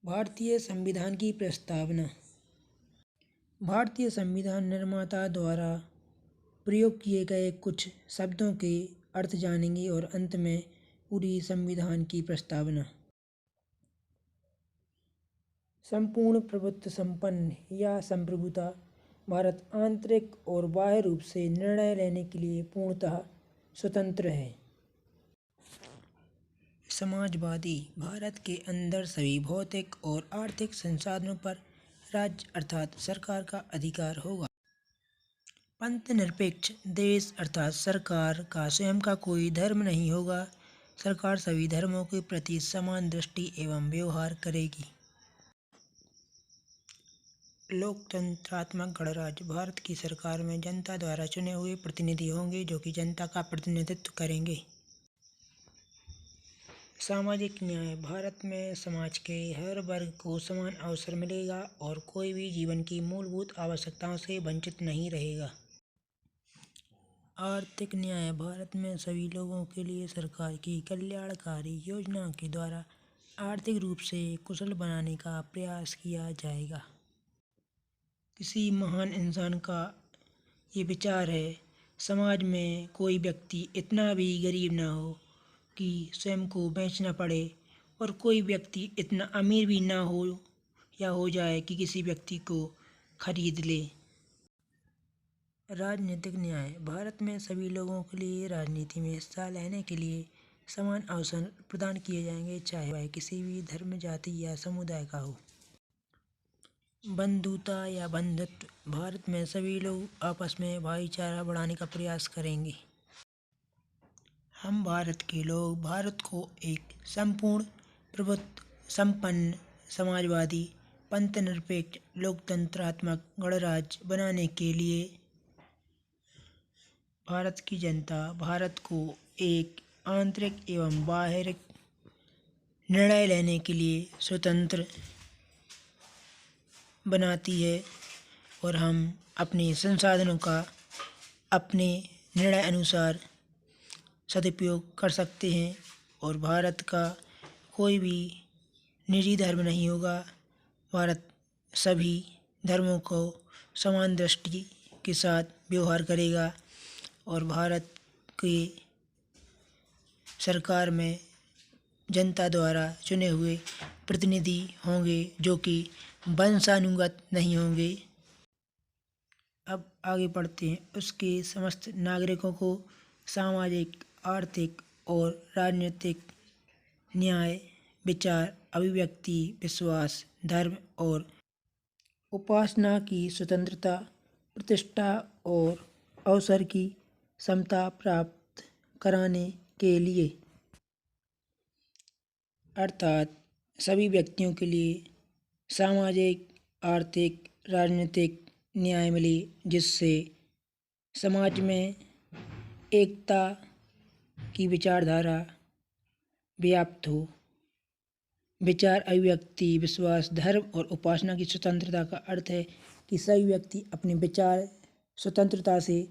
भारतीय संविधान की प्रस्तावना। भारतीय संविधान निर्माता द्वारा प्रयोग किए गए कुछ शब्दों के अर्थ जानेंगे और अंत में पूरी संविधान की प्रस्तावना। संपूर्ण प्रभुत्व संपन्न या संप्रभुता। भारत आंतरिक और बाह्य रूप से निर्णय लेने के लिए पूर्णतः स्वतंत्र है। समाजवादी। भारत के अंदर सभी भौतिक और आर्थिक संसाधनों पर राज्य अर्थात सरकार का अधिकार होगा। पंथ निरपेक्ष। देश अर्थात सरकार का स्वयं का कोई धर्म नहीं होगा। सरकार सभी धर्मों के प्रति समान दृष्टि एवं व्यवहार करेगी। लोकतंत्रात्मक गणराज्य। भारत की सरकार में जनता द्वारा चुने हुए प्रतिनिधि होंगे जो कि जनता का प्रतिनिधित्व करेंगे। सामाजिक न्याय। भारत में समाज के हर वर्ग को समान अवसर मिलेगा और कोई भी जीवन की मूलभूत आवश्यकताओं से वंचित नहीं रहेगा। आर्थिक न्याय। भारत में सभी लोगों के लिए सरकार की कल्याणकारी योजनाओं के द्वारा आर्थिक रूप से कुशल बनाने का प्रयास किया जाएगा। किसी महान इंसान का ये विचार है, समाज में कोई व्यक्ति इतना भी गरीब ना हो कि स्वयं को बेचना पड़े और कोई व्यक्ति इतना अमीर भी ना हो या हो जाए कि किसी व्यक्ति को खरीद ले। राजनीतिक न्याय। भारत में सभी लोगों के लिए राजनीति में हिस्सा लेने के लिए समान अवसर प्रदान किए जाएंगे, चाहे वह किसी भी धर्म, जाति या समुदाय का हो। बंधुता या बंधुत्व। भारत में सभी लोग आपस में भाईचारा बढ़ाने का प्रयास करेंगे। हम भारत के लोग भारत को एक संपूर्ण प्रभुत्व संपन्न समाजवादी पंथ निरपेक्ष लोकतंत्रात्मक गणराज्य बनाने के लिए भारत की जनता भारत को एक आंतरिक एवं बाहरी निर्णय लेने के लिए स्वतंत्र बनाती है और हम अपने संसाधनों का अपने निर्णय अनुसार सदुपयोग कर सकते हैं और भारत का कोई भी निजी धर्म नहीं होगा। भारत सभी धर्मों को समान दृष्टि के साथ व्यवहार करेगा और भारत की सरकार में जनता द्वारा चुने हुए प्रतिनिधि होंगे जो कि वंशानुगत नहीं होंगे। अब आगे बढ़ते हैं। उसके समस्त नागरिकों को सामाजिक, आर्थिक और राजनीतिक न्याय, विचार, अभिव्यक्ति, विश्वास, धर्म और उपासना की स्वतंत्रता, प्रतिष्ठा और अवसर की समता प्राप्त कराने के लिए अर्थात सभी व्यक्तियों के लिए सामाजिक, आर्थिक, राजनीतिक न्याय मिले, जिससे समाज में एकता की विचारधारा व्याप्त हो। विचार, अभिव्यक्ति, विश्वास, धर्म और उपासना की स्वतंत्रता का अर्थ है कि सभी व्यक्ति अपने विचार स्वतंत्रता से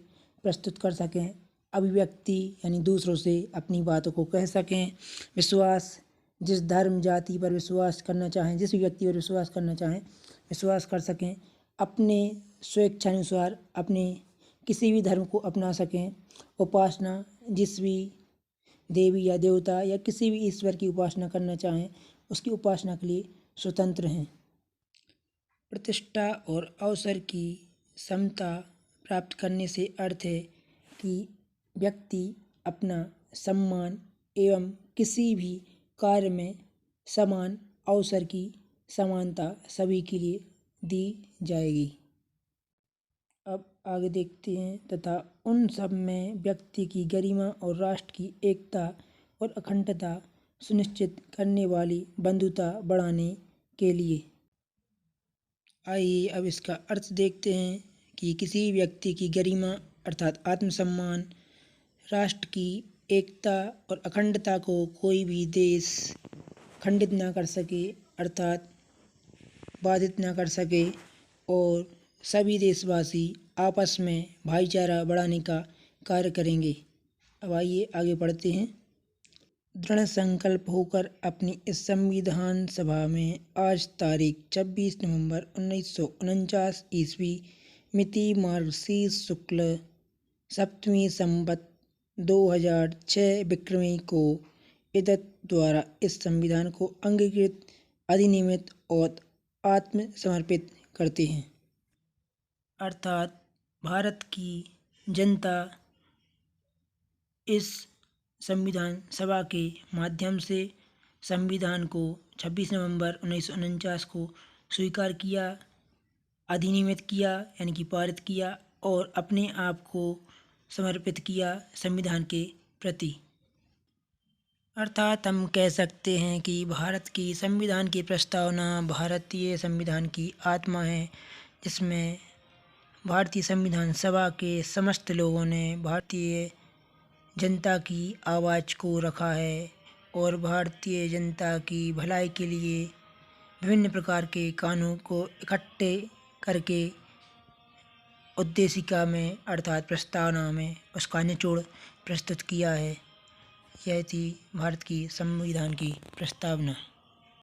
प्रस्तुत कर सकें। अभिव्यक्ति यानी दूसरों से अपनी बातों को कह सकें। विश्वास, जिस धर्म, जाति पर विश्वास करना चाहें, जिस व्यक्ति पर विश्वास करना चाहें, विश्वास कर सकें। अपने स्वेच्छानुसार अपने किसी भी धर्म को अपना सकें। उपासना, जिस भी देवी या देवता या किसी भी ईश्वर की उपासना करना चाहें, उसकी उपासना के लिए स्वतंत्र हैं। प्रतिष्ठा और अवसर की समता प्राप्त करने से अर्थ है कि व्यक्ति अपना सम्मान एवं किसी भी कार्य में समान अवसर की समानता सभी के लिए दी जाएगी। अब आगे देखते हैं। तथा उन सब में व्यक्ति की गरिमा और राष्ट्र की एकता और अखंडता सुनिश्चित करने वाली बंधुता बढ़ाने के लिए। आइए अब इसका अर्थ देखते हैं कि किसी व्यक्ति की गरिमा अर्थात आत्मसम्मान, राष्ट्र की एकता और अखंडता को कोई भी देश खंडित ना कर सके अर्थात बाधित ना कर सके और सभी देशवासी आपस में भाईचारा बढ़ाने का कार्य करेंगे। अब आइए आगे बढ़ते हैं। दृढ़ संकल्प होकर अपनी इस संविधान सभा में आज तारीख 26 नवंबर 1949 ईस्वी मिति मार्गशीर्ष शुक्ल सप्तमी संवत 2006 विक्रमी को इदत द्वारा इस संविधान को अंगीकृत, अधिनियमित और आत्मसमर्पित करते हैं। अर्थात भारत की जनता इस संविधान सभा के माध्यम से संविधान को 26 नवंबर 1949 को स्वीकार किया, अधिनियमित किया यानी कि पारित किया और अपने आप को समर्पित किया संविधान के प्रति। अर्थात हम कह सकते हैं कि भारत की संविधान की प्रस्तावना भारतीय संविधान की आत्मा है, जिसमें भारतीय संविधान सभा के समस्त लोगों ने भारतीय जनता की आवाज़ को रखा है और भारतीय जनता की भलाई के लिए विभिन्न प्रकार के कानून को इकट्ठे करके उद्देशिका में अर्थात प्रस्तावना में उसका निचोड़ प्रस्तुत किया है। यह थी भारत की संविधान की प्रस्तावना।